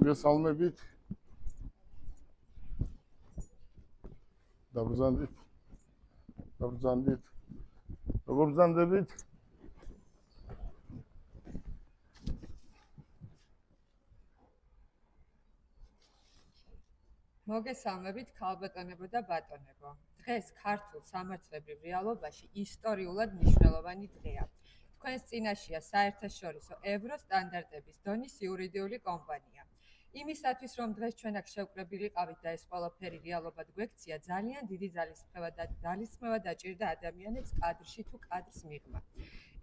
მოგესალმებით. Დაბრძანდით. Როგორ ბრძანდებით? მოგესალმებით ქალბატონებო და ბატონებო. დღეს ქართულ სამართლებრივ რეალობაში ისტორიულად მნიშვნელოვანი დღეა. თქვენს წინაშეა საერთაშორისო ევროსტანდარტების დონის იურიდიული კომპანია. იმისათვის, რომ დღეს ჩვენ აქ შევკრებილიყავით და ეს ყველაფერი რეალობად გვექცია, ძალიან დიდი ძალისხმევა დაჭირდა ადამიანებს კადრში თუ კადრს მიღმა.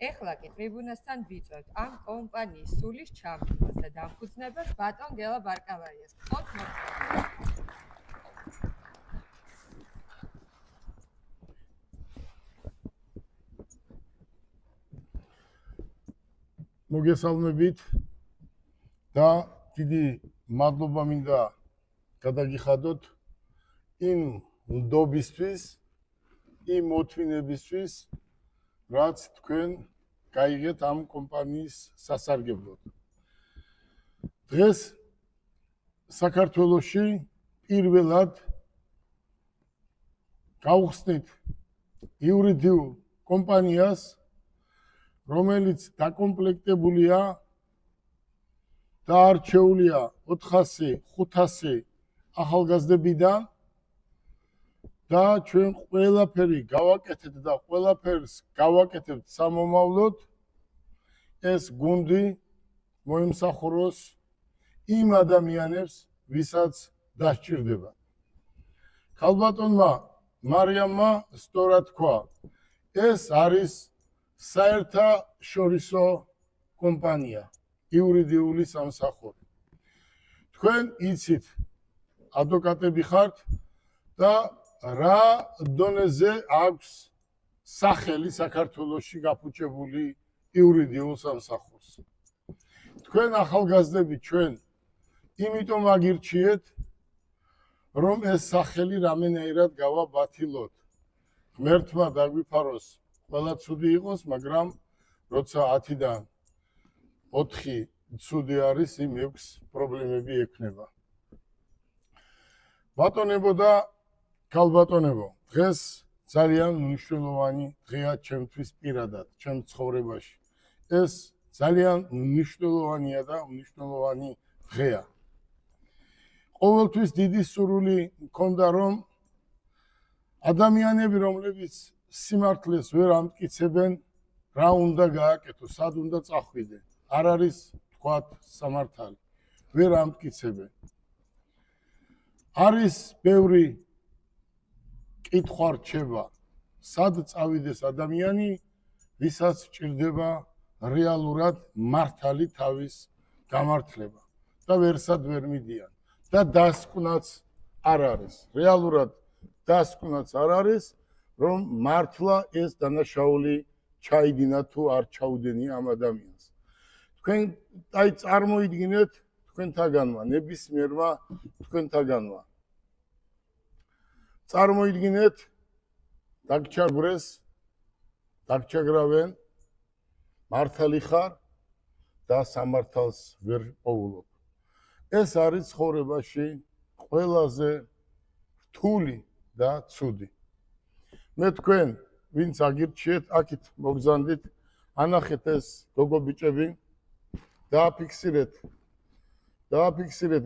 ეხლა კი ტრიბუნასთან ვიწვევთ ამ კომპანიის სულის ჩამდგმას და დამფუძნებას ბატონ გელა ბარკავაიას. გთხოვთ მოგესალმებით. მოგესალმებით და დიდი მადლობა მინდა გადაგიხადოთ იმ ნდობისთვის, იმ მოთმინებისთვის, რაც თქვენ გაიგეთ ამ კომპანიის სასარგებლოდ. დღეს საქართველოში პირველად გავხსნით იურიდიულ კომპანიას, რომელიც დაკომპლექტებულია და არჩეულია 400-500 ახალგაზრდებიდან და ჩვენ ყველაფერი გავაკეთეთ და ყველაფერს გავაკეთებთ სამომავლოდ, ეს გუნდი მოიმსახუროს იმ ადამიანებს, ვისაც დასჭირდება. ქალბატონმა მარიამმა სწორად თქვა, ეს არის საერთაშორისო კომპანია, იურიდიული სამსახური. თქვენ იცით, ადვოკატები ხართ და რა დონეზე აქვს სახელი საქართველოში გაფუჭებული იურიდიულ სამსახურს. თქვენ ახალგაზრდები ჩვენ იმიტომ აგირჩიეთ, რომ ეს სახელი რამენაირად გავაბათილოთ. ღმერთმა დაგვიფაროს ყველა ცუდი იყოს, მაგრამ როცა 10-დან 4 ცუდი არის, იმ 6 პრობლემები ექნება. ბატონებო და ქალბატონებო, დღეს ძალიან მნიშვნელოვანი დღეა ჩემთვის პირადად, ჩემ ცხოვრებაში. ეს ძალიან მნიშვნელოვანია და მნიშვნელოვანი დღეა. ყოველთვის დიდი სურვილი მქონდა, რომ ადამიანები, რომლებიც სიმართლეს ვერ ამტკიცებენ, რა უნდა გააკეთო, სად უნდა წახვიდე. არ არის თქვათ სამართალი, ვერ ამტკიცებენ. არის ბევრი კითხვა რჩება, სად წავიდეს ადამიანი, ვისაც სჭირდება რეალურად მართალი თავის გამართლება და ვერსად ვერ მიდიან და დასკვნაც არ არის. რეალურად დასკვნაც არ არის, რომ მართლა ეს დანაშაული ჩაიდინა თუ არ ჩაუდენია ამ ადამიანს. თქვენ აი წარმოიდგინეთ თქვენთაგანმა, ნებისმიერმა თქვენთაგანმა. წარმოიდგინეთ, დაგჩაგვრეს, დაგჩაგრავენ, მართალი ხარ და სამართალს ვერ პოულობ. ეს არის ცხოვრებაში ყველაზე რთული და ცუდი. მე თქვენ, ვინც აგირჩიეთ, აქეთ მოგზანდით, ანახეთ ეს გოგო ბიჭები, დააფიქსირეთ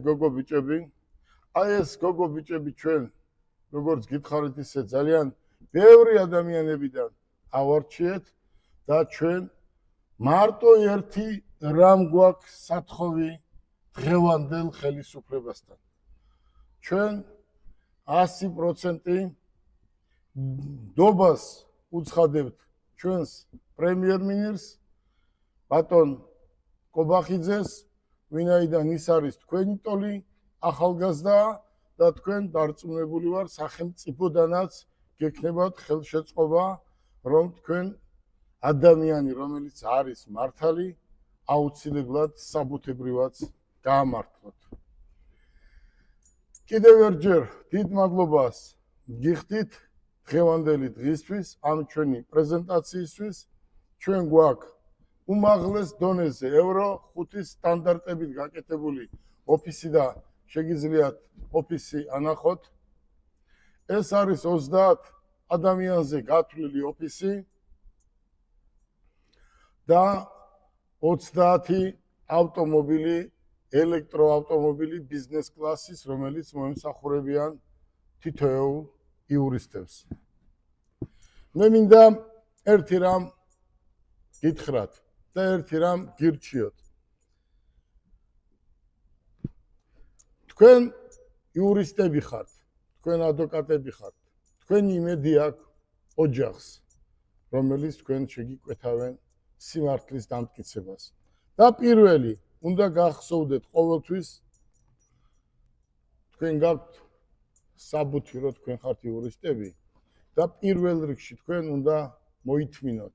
გოგო ბიჭები. აი ეს გოგო ბიჭები ჩვენ, როგორც გითხარით ისე ძალიან ბევრი ადამიანებიდან ავარჩიეთ და ჩვენ მარტო ერთი რამ გვაქვს სათხოვი დღევანდელ ხელისუფლებასთან. ჩვენ 100% დობას უცხადებთ ჩვენს პრემიერ-მინისტრს ბატონ კობახიძეს, ვინაიდან ის არის თქვენი ტოლი, ახალგაზრდა და თქვენ დარწმუნებული ვარ, სახელმწიფოდანაც გექნებათ ხელშეწყობა, რომ თქვენ ადამიანი, რომელიც არის მართალი, აუცილებლად საბუთებრივად გაამართლოთ. კიდევ ერჯერ დიდ მადლობას გიხდით დღევანდელი დღისთვის, ამ ჩვენი პრეზენტაციისთვის. ჩვენ გვაქვს უმაღლეს დონეზე ევრო 5 სტანდარტებით გაკეთებული ოფისი და შეგიძლიათ ოფისი ანახოთ. ეს არის 30 ადამიანზე გათვლილი ოფისი და 30 ავტომობილი, ელექტროავტომობილი ბიზნეს კლასის, რომელიც მოემსახურებიან თითოეულ იურისტებს. მე მინდა ერთი რამ გითხრათ და ერთი რამ გირჩიოთ. თქვენ იურისტები ხართ, თქვენ ადვოკატები ხართ, თქვენი იმედი აქვს ოჯახს, რომელიც თქვენ შეგიკვეთავენ სიმართლის დამტკიცებას. და პირველი, უნდა გახსოვდეთ ყოველთვის, თქვენ გაქვთ საბუთი, რომ თქვენ ხართ იურისტები და პირველ რიგში თქვენ უნდა მოითმინოთ.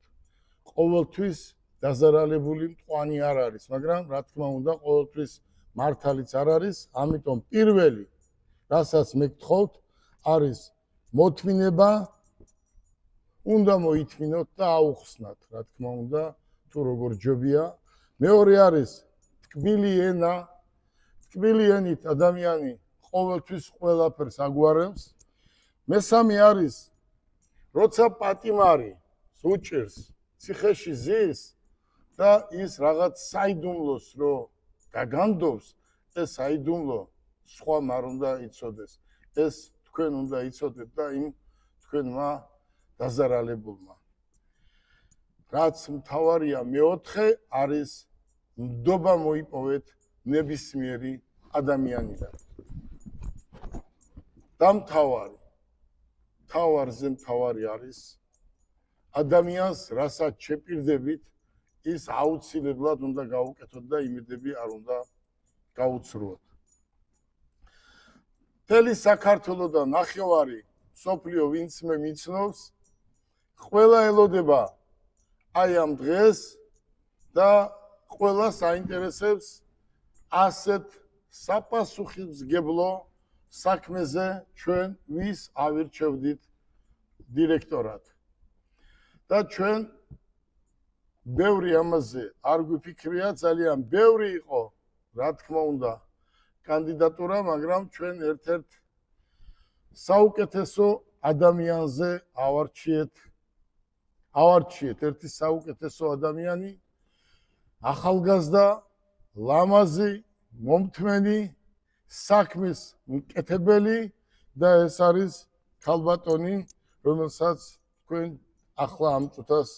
ყოველთვის დაზარალებული მტყვანი არ არის, მაგრამ რა თქმა უნდა, ყოველთვის მართალიც არ არის, ამიტომ პირველი, რასაც მე გთხოვთ, არის მოთმინება, უნდა მოითმინოთ და აუხსნათ, რა თქმა უნდა, თუ როგორ ჯობია. მეორე არის თკბილი ენა, თკბილი ენით ადამიანი ყოველთვის ყველაფერს აგვარებს. მესამე არის, როცა პატიმარი უჭირს, ციხეში ზის და ის რაღაც საიდუმლოს რო გაგანდობს, ეს საიდუმლო სხვა არ უნდა იცოდეს. ეს თქვენ უნდა იცოდეთ და იმ თქვენმა დაზარალებულმა. რაც მთავარია მეოთხე არის ნდობა მოიპოვეთ ნებისმიერი ადამიანიდან. და მთავარზე მთავარი არის ადამიანს, რასაც შეპირდებით, ის აუცილებლად უნდა გაუკეთოთ და იმედები არ უნდა გაუცრუოთ. მთელი საქართველო და ნახევარი მსოფლიო ვინც მე მიცნობს, ყველა ელოდება აი ამ დღეს და ყველა საინტერესებს ასეთ საპასუხისმგებლო საქმეზე ჩვენ ვის ავირჩევდით დირექტორად. და ჩვენ ბევრი ამაზე არ გვიფიქრია, ძალიან ბევრი იყო, რა თქმა უნდა, კანდიდატურა, მაგრამ ჩვენ ერთ-ერთ საუკეთესო ადამიანზე ავარჩიეთ ერთი საუკეთესო ადამიანი, ახალგაზრდა, ლამაზი, მომთმენი, საქმის მკეთებელი და ეს არის ქალბატონი, რომელსაც თქვენ ახლა ამ წუთას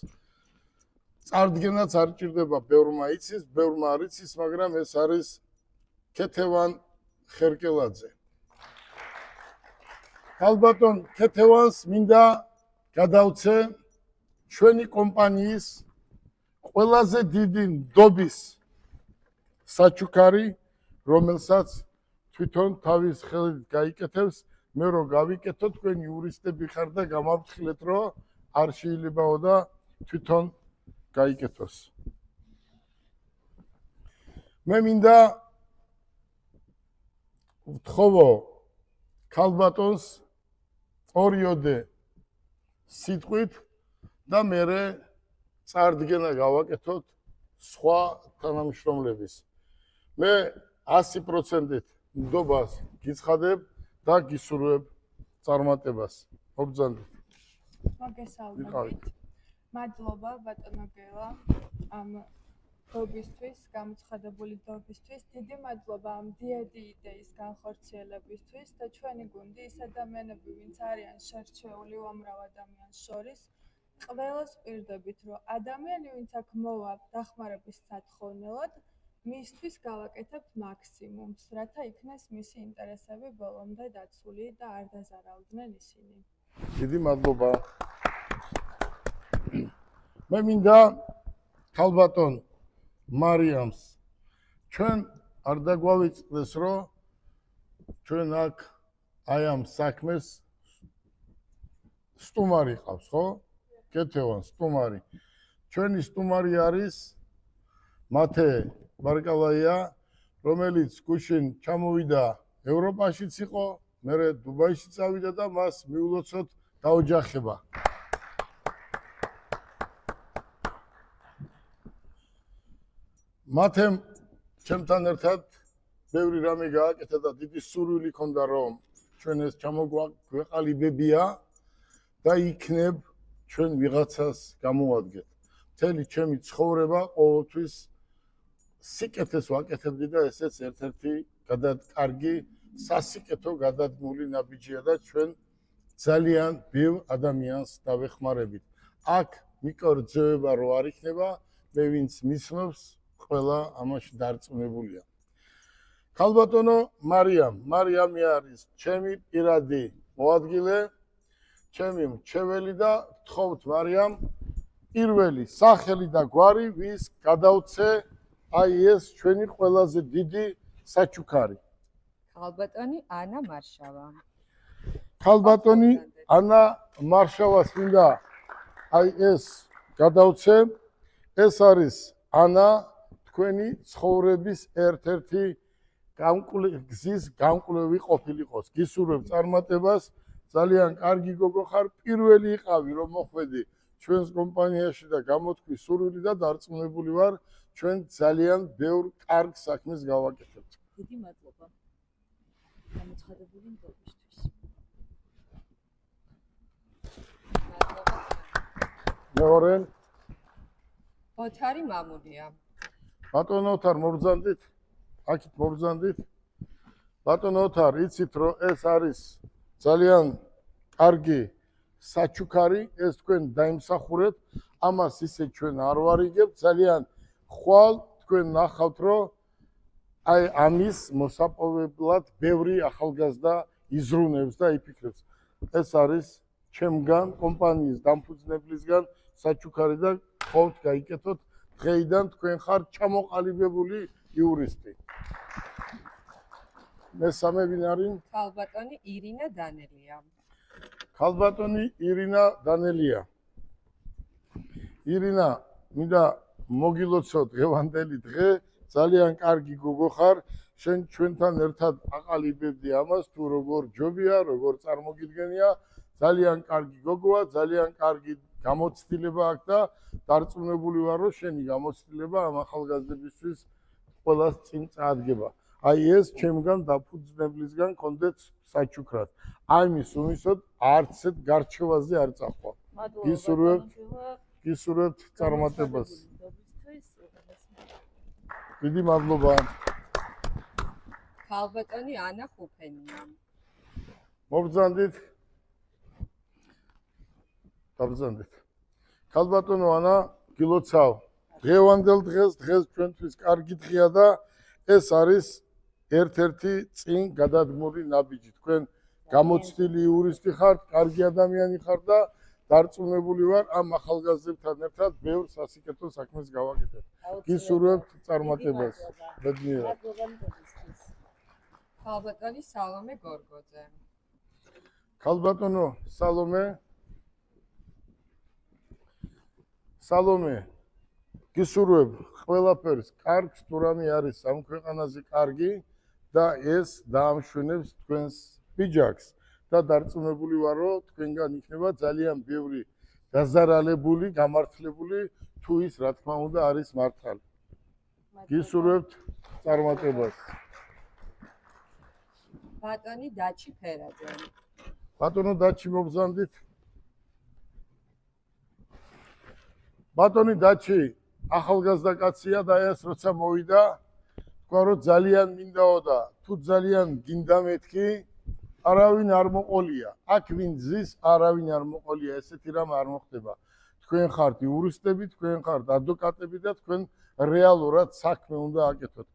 წარდგენაც არ ჭირდება, ბევრმა იცის, ბევრმა არ იცის, მაგრამ ეს არის ქეთევან ხერკელაძე. ქალბატონ ქეთევანს მინდა გადავცე ჩვენი კომპანიის ყველაზე დიდი ნდობის საჩუქარი, რომელსაც თვითონ თავის ხელით გაიკეთებს, მე რო გავიკეთო, თქვენ იურისტები ხარ და გამავთხილეთ, რომ არ შეიძლებაო და თვითონ გაიკეთოს. მე მინდა ვთხოვო ქალბატონს ორიოდე სიტყვით და მერე წარდგენა გავაკეთოთ სხვა თანამშრომლების. მე 100%-ით ნდობას გიცხადებ და გისურვებ წარმატებას. მოგზავნით. მოგესალმებით. მადლობა ბატონო გელა ამ დობისთვის, გამოცხადებული დობისთვის. დიდი მადლობა ამ დიადი იდეის განხორციელებისთვის და ჩვენი გუნდი ის ადამიანები, ვინც არიან შერჩეული უამრავ ადამიანს შორის, ყველას პირდებით, რომ ადამიანი, ვინც აქ მოვა დახმარების სათხოვნელად, მისთვის გავაკეთებთ მაქსიმუმს, რათა იქნეს მისი ინტერესები ბოლომდე დაცული და არ დაზარალდნენ ისინი. დიდი მადლობა. მე მინდა ქალბატონ მარიამს ჩვენ არ დაგვავიწყდეს, რომ ჩვენ აქ აი ამ საქმეს სტუმარი ყავს, ხო? კეთევან სტუმარი. ჩვენი სტუმარი არის მათე ბარკალაია, რომელიც გუშინ ჩამოვიდა ევროპაშიც იყო, მერე დუბაიში წავიდა და მას მიულოცოთ დაოჯახება. მათემ ჩემთან ერთად ბევრი რამე გააკეთა და დიდი სურვილი ქონდა რომ ჩვენ ეს ჩამოგვეყალიბებია და იქნებ ჩვენ ვიღაცას გამოვადგეთ. მთელი ჩემი ცხოვრება ყოველთვის სიკეთეს ვაკეთებდი და ესეც ერთ-ერთი კარგი სასიკეთო გადადგმული ნაბიჯია და ჩვენ ძალიან ბევრ ადამიანს დავეხმარებით. აქ მიკორძევა რო არ იქნება, მე ვინც მისმობს, ყველა ამაში დარწმუნებულია. ქალბატონო მარიამი არის ჩემი პირადი მოადგილე, ჩემი მრჩეველი და ვთხოვთ მარიამ პირველი სახელი და გვარი, ვის გადავცე აი ეს ჩვენი ყველაზე დიდი საჩუქარი. ქალბატონი ანა მარშავა. ქალბატონი ანა მარშავას მინდა აი ეს გადავცე. ეს არის ანა თქვენი ცხოვრების ერთ-ერთი გზის გამკვლევი ყოფილიყოს. გისურვებ წარმატებას, ძალიან კარგი გოგო ხარ, პირველი იყავი რომ მოხვედი ჩვენს კომპანიაში და გამოთქვი სურვილი და დარწმუნებული ვარ, ჩვენ ძალიან ბევრ კარგ საქმეს გავაკეთებთ. დიდი მადლობა გამოცხადებული ნდობისთვის. მეორე ოთარი მამულია. ბატონო ოთარ მობრძანდით? აქეთ მობრძანდით? ბატონო ოთარ, იცით რომ ეს არის ძალიან კარგი საჩუქარი, ეს თქვენ დაიმსახურეთ, ამას ისე ჩვენ არ ვარიგებთ, ძალიან ხვალ თქვენ ნახავთ რომ აი ამის მოსაპოვებლად ბევრი ახალგაზრდა იზრუნებს და იფიქრებს. ეს არის ჩემგან კომპანიის დამფუძნებლისგან საჩუქარი და ხოთ გაიკეთოთ, დღეიდან თქვენ ხართ ჩამოყალიბებული იურისტი. მესამე ვინ არის? ქალბატონი ირინა დანელია. ქალბატონი ირინა დანელია. ირინა, მინდა მოგილოცო დღევანდელი დღე, ძალიან კარგი გოგო ხარ, შენ ჩვენთან ერთად აყალიბებდი ამას, თუ როგორ ჯობია, როგორ წარმოგიდგენია, ძალიან კარგი გოგოა, ძალიან კარგი გამოცდილება აქვს და დარწმუნებული ვარ, რომ შენი გამოცდილება ამ ახალგაზრდებისთვის ყველას წინ წაადგება. აი ეს ჩემგან დაფუძნებლისგან კონდეთ საჩუქრად. აი მის უმისოდ არც ერთ გარჩევაზე არ წახვა. გისურვებთ წარმატებას. დიდი მადლობა. ქალბატონი ანა ხუფენია. მობრძანდით. დაბრძანდით. ქალბატონო ანა, გილოცავ. დღევანდელ დღეს ჩვენთვის კარგი დღეა და ეს არის ერთ-ერთი წინ გადადგმული ნაბიჯი. თქვენ გამოცდილი იურისტი ხართ, კარგი ადამიანი ხართ და დარწმუნებული ვარ ამ ახალგაზრდებთან ერთად ბევრ სასიკეთო საქმეს გავაკეთებთ. გისურვებთ წარმატებას. ბედნიერად. ქალბატონი სალომე გორგოძე. ქალბატონო სალომე გისურვებ ყველაფერს კარგს, თუ რამე არის ამ ქვეყანაზე კარგი და ეს დაამშვენებს თქვენს ბიჯაკს და დარწმუნებული ვარ, რომ თქვენგან იქნება ძალიან ბევრი გაზარალებული, გამართლებული, თუ ის რა თქმა უნდა არის მართალი. გისურვებთ წარმატებას. ბატონი დაჩი ფერაძე. ბატონო დაჩი მობრძანდით. ბატონი დაჩი ახალგაზრდა კაცია და ეს როცა მოვიდა, თქვა რომ ძალიან მინდაო და თუ ძალიან გინდა მეთქი, არავინ არ მოყოლია. აქ ვინ ზის, არავინ არ მოყოლია, ესეთი რამ არ მოხდება. თქვენ ხართ იურისტები, თქვენ ხართ ადვოკატები და თქვენ რეალურად საქმე უნდა აკეთოთ.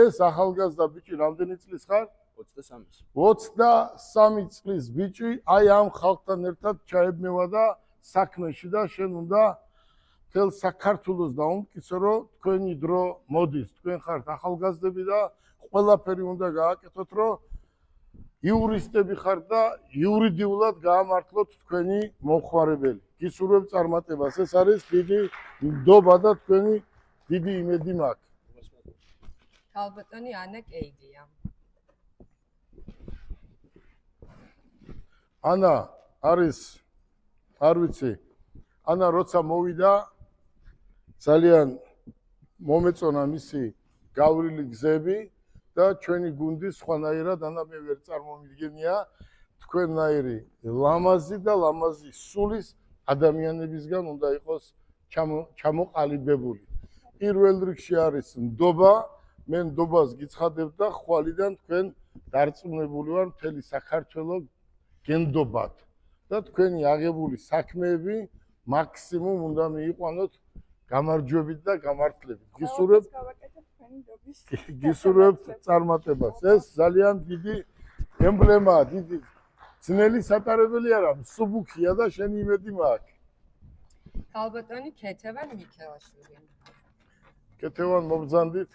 ეს ახალგაზრდა ბიჭი რამდენი წლის ხარ? 23. 23 წლის ბიჭი აი ამ ხალხთან ერთად ჩაებმევა და საქმეში და შენ უნდა თელ საქართველოს დაუმტკიცო, რომ თქვენი დრო მოდის, თქვენ ხართ ახალგაზრდები და ყველაფერი უნდა გააკეთოთ, რომ იურისტები ხართ და იურიდიულად გაამართლოთ თქვენი მომხმარებელი. გისურვებ წარმატებას. ეს არის დიდი ნდობა და თქვენი დიდი იმედი მაქვს. ქალბატონი ანა კეიდია. ანა არის, არ ვიცი, ანა როცა მოვიდა, ძალიან მომეწონა მისი გავლილი გზები და ჩვენი გუნდი სხვანაირად ანა მე ვერ წარმომიდგენია თქვენნაირი ლამაზი და ლამაზი სულის ადამიანებისგან უნდა იყოს ჩამოყალიბებული. პირველ რიგში არის ნდობა, მე ნდობას გიცხადებ და ხვალიდან თქვენ დარწმუნებული ვარ მთელი საქართველოს გენდობათ და თქვენი აღებული საქმეები მაქსიმუმ უნდა მიიყვანოთ გამარჯვებით და გამართლებით. გისურვებთ წარმატებას. ეს ძალიან დიდი ემბლემაა, დიდი ძნელი სატარებელი არა, მსუბუქია და შენი იმედი მაქვს. ქალბატონი ქეთევან მიქელაშვილი. ქეთევან მობრძანდით.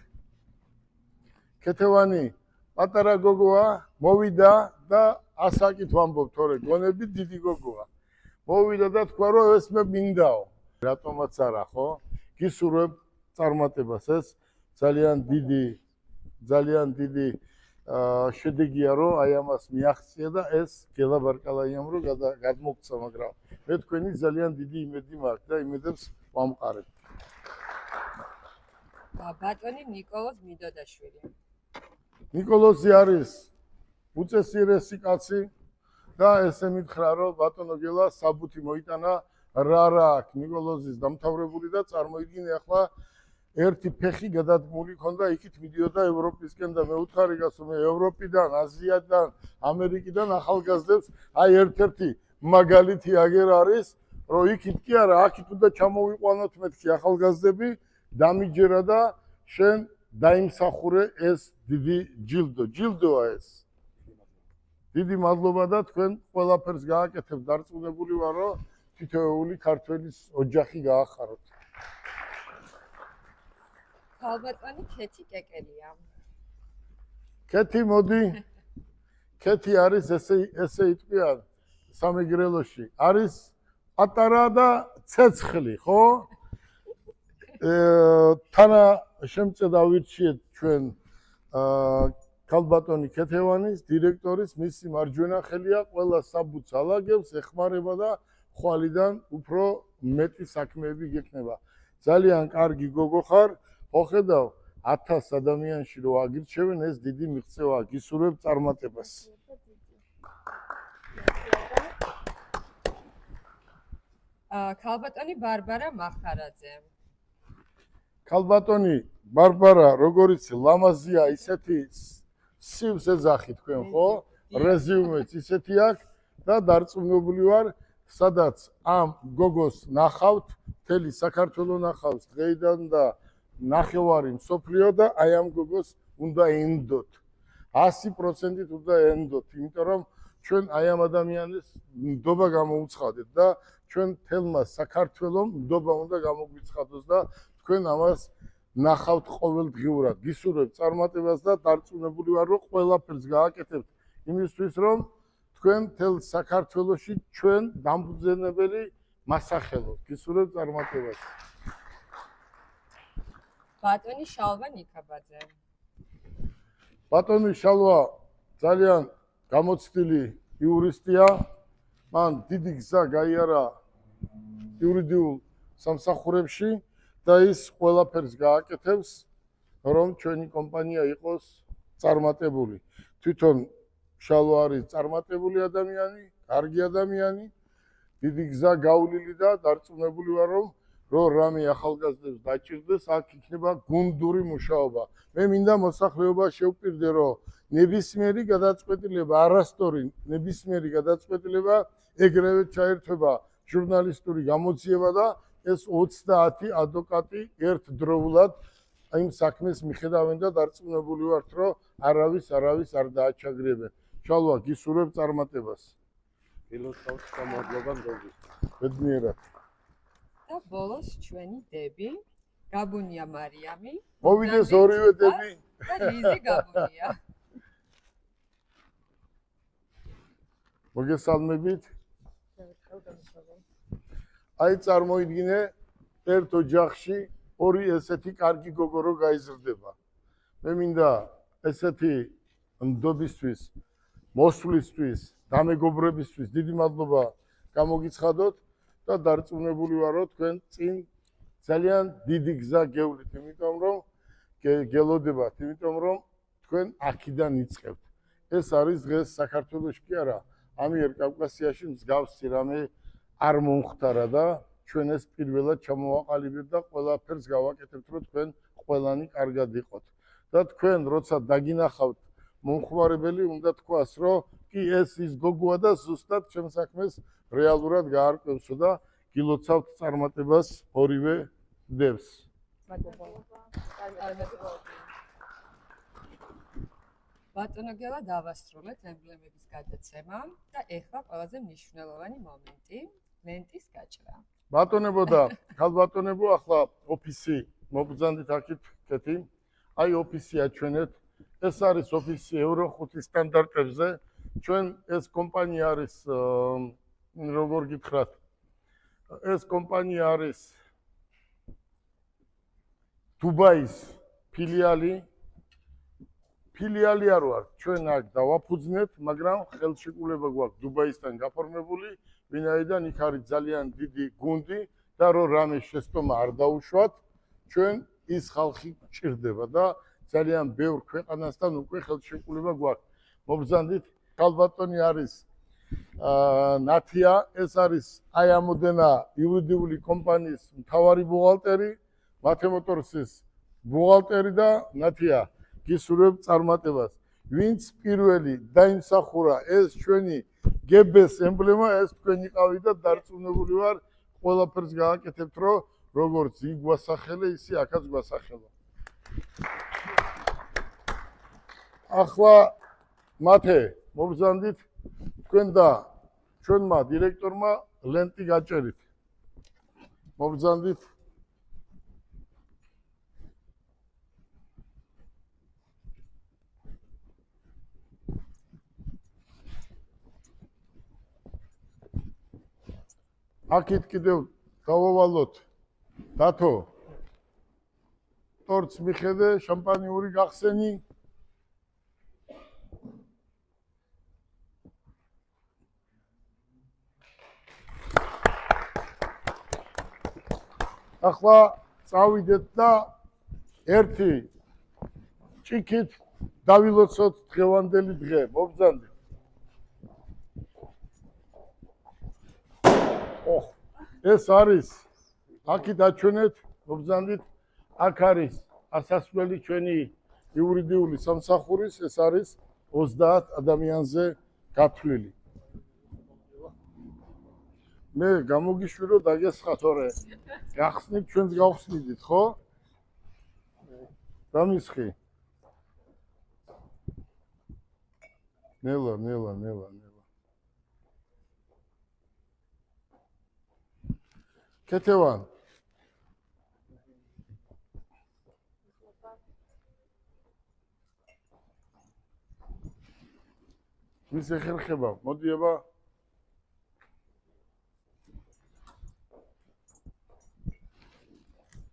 ქეთევანი პატარა გოგოა, მოვიდა და ასაკით ვამბობ, თორე გონები დიდი გოგოა. მოვიდა და თქვა რომ ეს მე მინდაო. რატომაც არა, ხო? გისურვებ წარმატებას. ეს ძალიან დიდი შედეგია რომ აი ამას მიაღწია და ეს გელა ბარკალაიამ რომ გადმოგცა, მაგრამ მე თქვენი ძალიან დიდი იმედი მაქვს და იმედებს ვამყარებ. ბატონი ნიკოლოზ მიდოდაშვილი. ნიკოლოზი არის უწესრიესი კაცი და ესე მითხრა რომ ბატონო გელა საბუთი მოიტანა რა აქვს ნიკოლოზის დამთავრებული და წარმოიდგინე ახლა ერთი ფეხი გადადგმული ქონდა იქით მიდიოდა ევროპისკენ და მე უთხარი გასო მე ევროპიდან, აზიიდან, ამერიკიდან ახალგაზრდებს აი ერთ-ერთი მაგალითი აგერ არის რომ იქით კი არა აქით უნდა ჩამოვიყვანოთ მეთქი ახალგაზრდები დამიჯერა და შენ დაიმსახურე ეს დიდი ჯილდოა ეს. დიდი მადლობა და თქვენ ყველაფერს გააკეთებთ. დარწმუნებული ვარ რომ თითოეული ქართველის ოჯახი გაახაროთ. ქალბატონი ქეთი კეკელია. ქეთი მოდი. ქეთი არის ესე იტყვიან სამეგრელოში. არის პატარა და ცეცხლი, ხო? თანა შემწედა ვირჩიეთ ჩვენ ქალბატონი ქეთევანის დირექტორის მისი მარჯვენა ხელია, ყველა საბუთს ალაგებს, ეხმარება და ხვალიდან უფრო მეტი საქმეები გექნება. ძალიან კარგი გოგო ხარ, ხედავ 1000 ადამიანში რო აგირჩევენ, ეს დიდი მიღწევაა. გისურვებ წარმატებას. ქალბატონი ბარბარა მახარაძე. ქალბატონი ბარბარა, როგორიც ლამაზია, ისეთი სივს ეძახი თქვენ, ხო? რეზიუმეც ისეთი აქვს და დარწმუნებული ვარ, სადაც ამ გოგოს ნახავთ, მთელი საქართველოს ნახავს დღეიდან და ნახევარი მსოფლიო და აი ამ გოგოს უნდა ენდოთ. 100%-ით უნდა ენდოთ, იმიტომ რომ ჩვენ აი ამ ადამიანის ნდობა გამოუცხადეთ და ჩვენ თელმა საქართველოს ნდობა უნდა გამოგვიცხადოს და თქვენ ამას ნახავთ ყოველდღიურად. გისურვებ წარმატებას და დარწმუნებული ვარ რომ ყველაფერს გააკეთებთ იმისთვის რომ თქვენ თელ საქართველოში ჩვენ დამფუძნებელი მასახელოთ. გისურვებ წარმატებას. ბატონი შალვა ნიკაბაძე. ბატონი შალვა ძალიან გამოცდილი იურისტია. მან დიდი გზა გაიარა იურიდიულ სამსახურებში და ის ყველაფერს გააკეთებს, რომ ჩვენი კომპანია იყოს წარმატებული. თვითონ შალვა არის წარმატებული ადამიანი, კარგი ადამიანი, დიდი გზა გავლილი და დარწმუნებული ვარ, რომ რამე ახალგაზრდებს დაჭირდეს, აქ იქნება გუნდური მუშაობა. მე მინდა მოსახლეობა შევპირდე, რომ ნებისმიერი გადაწყვეტილება, არასწორი ნებისმიერი გადაწყვეტილება ეგრევე ჩაერთვება ჟურნალისტური გამოძიება და ეს 30 ადვოკატი ერთდროულად იმ საქმეს მიხედავენ და დარწმუნებული ვართ, რომ არავის არ დააჩაგრებენ. შალვა, გისურვებ წარმატებას. გილოცავთ მადლობა მოგესალმებით. ბედნიერად. და ბოლოს ჩვენი დები, გაბუნია მარიამი. მოვიდეს ორივე დები. და ლიზი გაბუნია. მოგესალმებით. აი წარმოიდგინე ერთ ოჯახში ორი ესეთი კარგი გოგო რო გაიზრდება. მე მინდა ესეთი ნდობისთვის, მოსვლისთვის, დამეგობრებისთვის დიდი მადლობა გამოგიცხადოთ და დარწმუნებული ვარ, რომ თქვენ წინ ძალიან დიდი გზა გევლით, იმიტომ რომ გელოდებათ, იმიტომ რომ თქვენ აქედან იწყებთ. ეს არის დღეს საქართველოში კი არა, ამიერკავკასიაში მსგავსი რამე არ მომხდარა და ჩვენ ეს პირველად ჩამოვაყალიბებთ და ყველაფერს გავაკეთებთ, რომ თქვენ ყველანი კარგად იყოთ. და თქვენ როცა დაგინახავთ მომხმარებელი, უნდა თქვას, რომ კი ეს ის გოგოა და ზუსტად ჩემ საქმეს რეალურად გაარკვევსო და გილოცავთ წარმატებას ორივე დევს. ბატონო გელა დავასრულეთ ემბლემების გადაცემა და ეხლა ყველაზე მნიშვნელოვანი მომენტი, ლენტის გაჭრა. ბატონებო და ქალბატონებო, ახლა ოფისი მოგბრძანდით აქეთ კეთი. აი ოფისი აჩვენეთ. ეს არის ოფისი ევრო 5 სტანდარტებზე. ჩვენ ეს კომპანია არის როგორ გითხრათ, ეს კომპანია არის დუბაის ფილიალი. ფილიალი არ ვარ, ჩვენ აქ დავაფუძნეთ, მაგრამ ხელშეკრულება გვაქვს დუბაისთან გაფორმებული, ვინაიდან იქ არის ძალიან დიდი გუნდი და რომ რამე შეცდომა არ დაუშვათ, ჩვენ ის ხალხი ჭირდება და ძალიან ბევრ ქვეყანასთან უკვე ხელშეკრულება გვაქვს. მობრძანდით, ქალბატონი არის ნათია, ეს არის აი ამოდენა იურიდიული კომპანიის მთავარი ბუღალტერი, მათე მოტორსის ბუღალტერი და ნათია გისურვებ წარმატებას. ვინც პირველი დაიმსახურა ეს ჩვენი გებეს ემბლემა, ეს თქვენი ყავი და დარწმუნებული ვარ, ყველაფერს გააკეთებთ, რომ როგორც იქ გვასახელე, ისე აქაც გვასახელო. ახლა მათე მობრძანდით, თქვენ და ჩვენმა დირექტორმა ლენტი გაჭერით. მობრძანდით. აქეთ კიდევ დავავალოთ დათო ტორტს მიხედე, შამპანიური გახსენი. ახლა წავიდეთ და ერთი ჭიქით დავილოცოთ დღევანდელი დღე. მობრძანდით. ეს არის აქეთ აჩვენეთ, მობრძანდით, აქ არის ასასვლელი ჩვენი იურიდიული სამსახურის, ეს არის 30 ადამიანზე გათვლილი. მე გამოგიშვირო დაგესხათ, ორე გახსნით, ჩვენს გავხსნიდით, ხო? დამისხი. ნელა. კეთევან. ვის ეხერხება? მოდი აბა.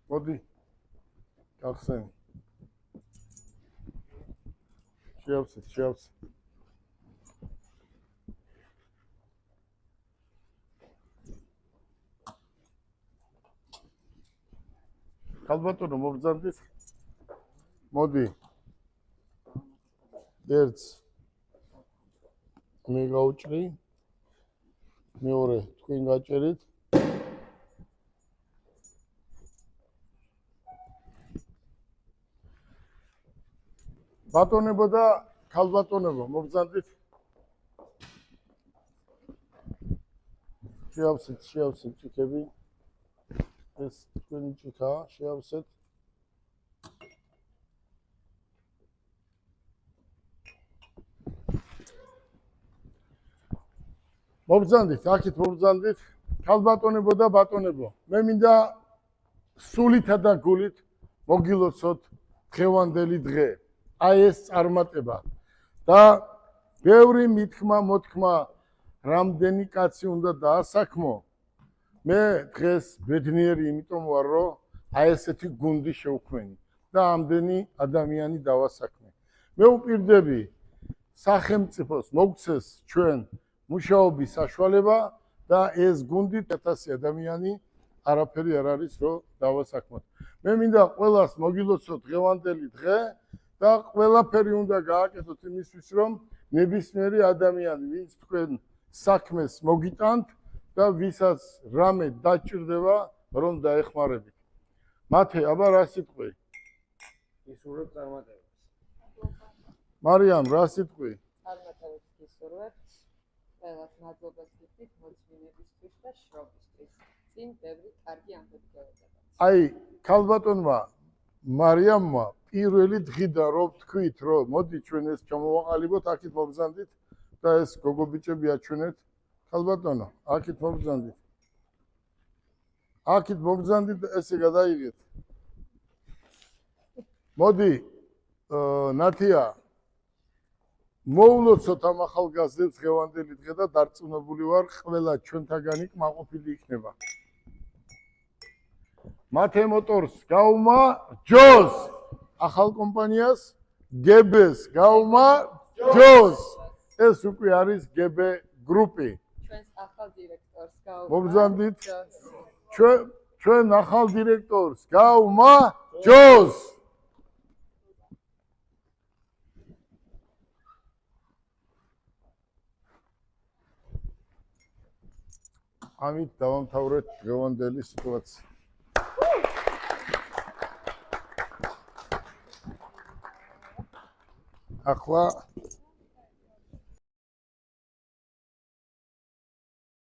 მოდი. გახსენი. შეავსეთ. ქალბატონო მობრძანდით. მოდი. ერთს მე გავუჭრი. მეორე თქვენ გაჭერით. ბატონებო და ქალბატონებო, მობრძანდით. შეავსეთ ჭიქები. ეს თქვენი ჭიქაა, შეავსეთ. მობრძანდით, აქეთ მობრძანდით, ქალბატონებო და ბატონებო. მე მინდა სულითა და გულით მოგილოცოთ დღევანდელი დღე. აი ეს წარმატება და ბევრი მithქმა მოთქმა რამდენი კაცი უნდა დაასაქმო. მე დღეს ბედნიერი იმიტომ ვარ, რომ აი ესეთი გუნდი შევქმნი და ამდენი ადამიანი დავასაქმე. მე უპირდები სახელმწიფოს მოგცეს ჩვენ მუშაობის საშუალება და ეს გუნდი 1000 ადამიანი არაფერი არ არის, რომ დავასაქმოთ. მე მინდა ყველას მოგილოცოთ დღევანდელი დღე და ყველაფერი უნდა გააკეთოთ იმისთვის, რომ ნებისმიერი ადამიანი, ვინც თქვენ საქმეს მოგიტანთ და ვისაც რამე დაჭირდება, რომ დაეხმარებით. მათე, აბა რა სიტყვი? ისურვებ წარმატებას. მარიამ, რა სიტყვი? წარმატებებს გისურვებთ. ყველას მადლობას გითხრით მოწვევებისთვის და შრომისთვის. წინ ბევრი კარგი ამბები გავეცადოთ. აი, ქალბატონმა მარიამმა პირველი დღიდან რომ თქვით, რომ მოდი ჩვენ ეს ჩამოვაყალიბოთ, აქეთ მობრძანდით და ეს გოგობიჭები აჩვენეთ. ქალბატონო, აქეთ მობრძანდით. აქეთ მობრძანდით და ესე გადაიღეთ. მოდი, ნათია, მოულოცოთ ამ ახალგაზრდებს დღევანდელი დღე და დარწმუნებული ვარ, ყველა ჩვენთაგანი კმაყოფილი იქნება. მათე მოტორს გაუმა ჯოს, ახალ კომპანიას გებეს გაუმა ჯოს. ეს უკვე არის გებე გრუპი. ჩვენს ახალ დირექტორს გაუმა. მობრძანდით. ჩვენ ახალ დირექტორს გაუმა ჯოს. ამით დავამთავრეთ დღევანდელი სიტუაცია. ახლა